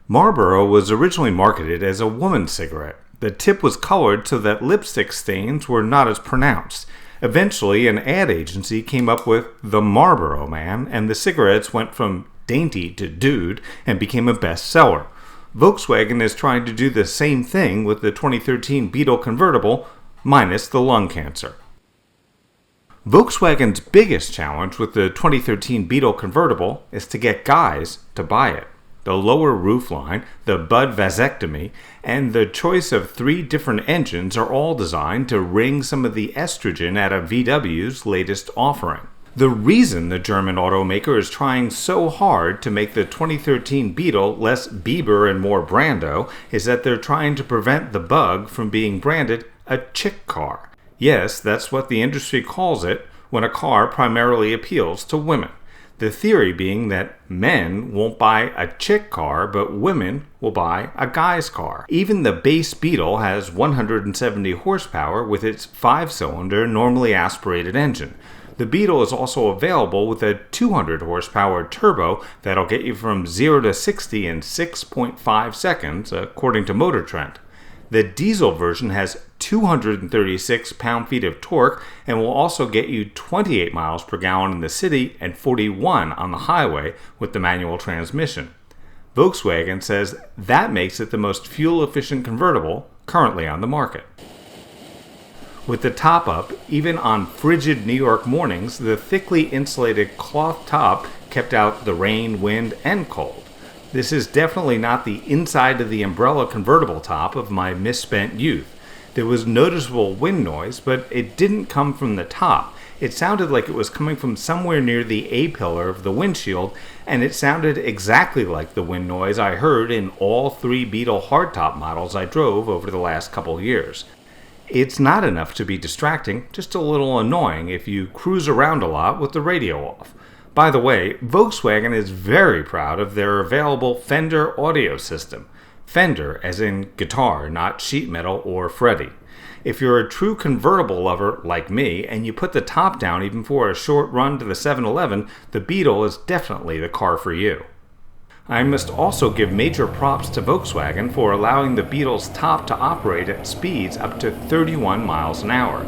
Marlboro was originally marketed as a woman's cigarette. The tip was colored so that lipstick stains were not as pronounced. Eventually, an ad agency came up with the Marlboro Man, and the cigarettes went from dainty to dude and became a bestseller. Volkswagen is trying to do the same thing with the 2013 Beetle Convertible, minus the lung cancer. Volkswagen's biggest challenge with the 2013 Beetle Convertible is to get guys to buy it. The lower roofline, the vase-ectomy, and the choice of 3 different engines are all designed to wring some of the estrogen out of VW's latest offering. The reason the German automaker is trying so hard to make the 2013 Beetle less Bieber and more Brando is that they're trying to prevent the bug from being branded a chick car. Yes, that's what the industry calls it when a car primarily appeals to women. The theory being that men won't buy a chick car, but women will buy a guy's car. Even the base Beetle has 170 horsepower with its 5-cylinder, normally aspirated engine. The Beetle is also available with a 200 horsepower turbo that'll get you from 0 to 60 in 6.5 seconds, according to Motor Trend. The diesel version has 236 pound-feet of torque and will also get you 28 miles per gallon in the city and 41 on the highway with the manual transmission. Volkswagen says that makes it the most fuel-efficient convertible currently on the market. With the top up, even on frigid New York mornings, the thickly insulated cloth top kept out the rain, wind, and cold. This is definitely not the inside of the umbrella convertible top of my misspent youth. There was noticeable wind noise, but it didn't come from the top. It sounded like it was coming from somewhere near the A-pillar of the windshield, and it sounded exactly like the wind noise I heard in all 3 Beetle hardtop models I drove over the last couple years. It's not enough to be distracting, just a little annoying if you cruise around a lot with the radio off. By the way, Volkswagen is very proud of their available Fender audio system. Fender as in guitar, not sheet metal or Freddie. If you're a true convertible lover like me and you put the top down even for a short run to the 7-Eleven, the Beetle is definitely the car for you. I must also give major props to Volkswagen for allowing the Beetle's top to operate at speeds up to 31 miles an hour.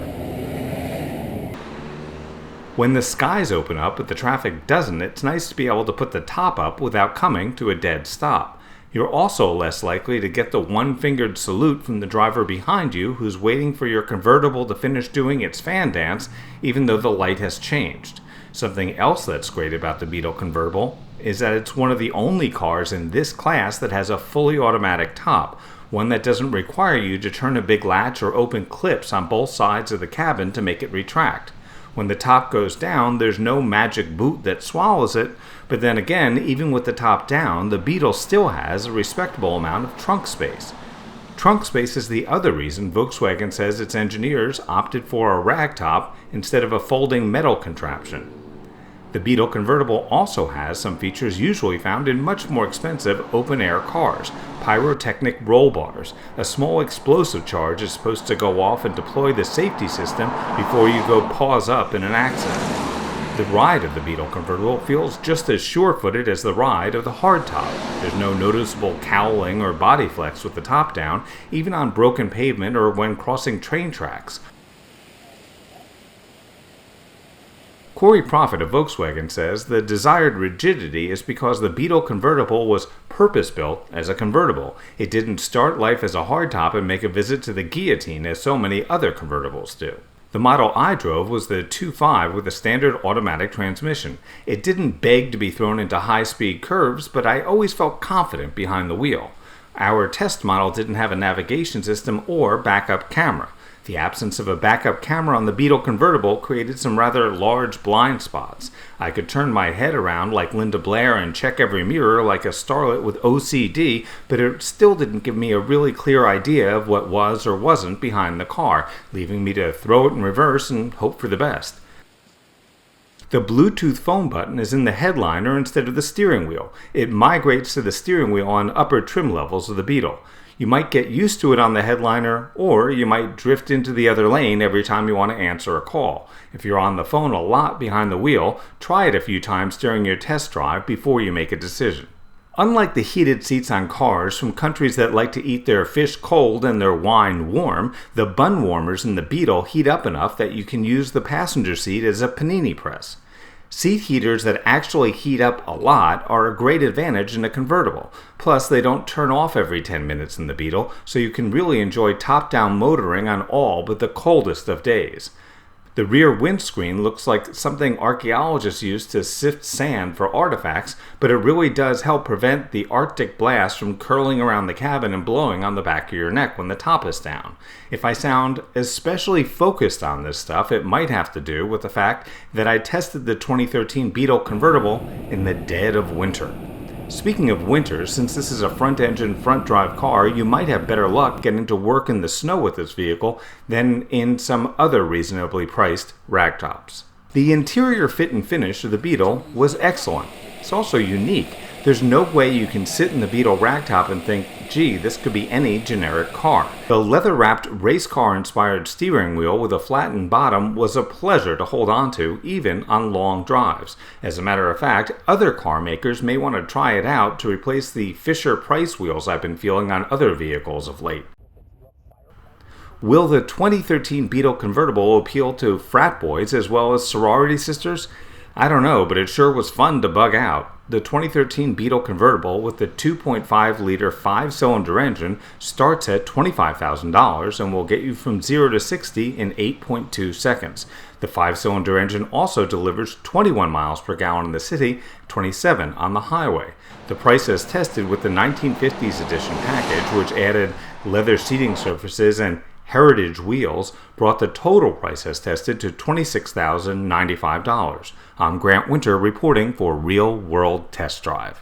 When the skies open up but the traffic doesn't, it's nice to be able to put the top up without coming to a dead stop. You're also less likely to get the one-fingered salute from the driver behind you who's waiting for your convertible to finish doing its fan dance even though the light has changed. Something else that's great about the Beetle Convertible is that it's one of the only cars in this class that has a fully automatic top, one that doesn't require you to turn a big latch or open clips on both sides of the cabin to make it retract. When the top goes down, there's no magic boot that swallows it, but then again, even with the top down, the Beetle still has a respectable amount of trunk space. Trunk space is the other reason Volkswagen says its engineers opted for a ragtop instead of a folding metal contraption. The Beetle Convertible also has some features usually found in much more expensive open-air cars: pyrotechnic roll bars. A small explosive charge is supposed to go off and deploy the safety system before you go paws up in an accident. The ride of the Beetle Convertible feels just as sure-footed as the ride of the hardtop. There's no noticeable cowling or body flex with the top down, even on broken pavement or when crossing train tracks. Corey Prophet of Volkswagen says the desired rigidity is because the Beetle Convertible was purpose-built as a convertible. It didn't start life as a hardtop and make a visit to the guillotine as so many other convertibles do. The model I drove was the 2.5 with a standard automatic transmission. It didn't beg to be thrown into high-speed curves, but I always felt confident behind the wheel. Our test model didn't have a navigation system or backup camera. The absence of a backup camera on the Beetle Convertible created some rather large blind spots. I could turn my head around like Linda Blair and check every mirror like a starlet with OCD, but it still didn't give me a really clear idea of what was or wasn't behind the car, leaving me to throw it in reverse and hope for the best. The Bluetooth phone button is in the headliner instead of the steering wheel. It migrates to the steering wheel on upper trim levels of the Beetle. You might get used to it on the headliner, or you might drift into the other lane every time you want to answer a call. If you're on the phone a lot behind the wheel, try it a few times during your test drive before you make a decision. Unlike the heated seats on cars from countries that like to eat their fish cold and their wine warm, the bun warmers in the Beetle heat up enough that you can use the passenger seat as a panini press. Seat heaters that actually heat up a lot are a great advantage in a convertible. Plus, they don't turn off every 10 minutes in the Beetle, so you can really enjoy top-down motoring on all but the coldest of days. The rear windscreen looks like something archaeologists use to sift sand for artifacts, but it really does help prevent the Arctic blast from curling around the cabin and blowing on the back of your neck when the top is down. If I sound especially focused on this stuff, it might have to do with the fact that I tested the 2013 Beetle Convertible in the dead of winter. Speaking of winter, since this is a front-engine, front-drive car, you might have better luck getting to work in the snow with this vehicle than in some other reasonably priced ragtops. The interior fit and finish of the Beetle was excellent. It's also unique. There's no way you can sit in the Beetle ragtop and think, gee, this could be any generic car. The leather-wrapped race car-inspired steering wheel with a flattened bottom was a pleasure to hold onto, even on long drives. As a matter of fact, other car makers may want to try it out to replace the Fisher-Price wheels I've been feeling on other vehicles of late. Will the 2013 Beetle Convertible appeal to frat boys as well as sorority sisters? I don't know, but it sure was fun to bug out. The 2013 Beetle Convertible with the 2.5-liter 5-cylinder engine starts at $25,000 and will get you from 0 to 60 in 8.2 seconds. The 5-cylinder engine also delivers 21 miles per gallon in the city, 27 on the highway. The price as tested with the 1950s edition package, which added leather seating surfaces and heritage wheels, brought the total price as tested to $26,095. I'm Grant Winter reporting for Real World Test Drive.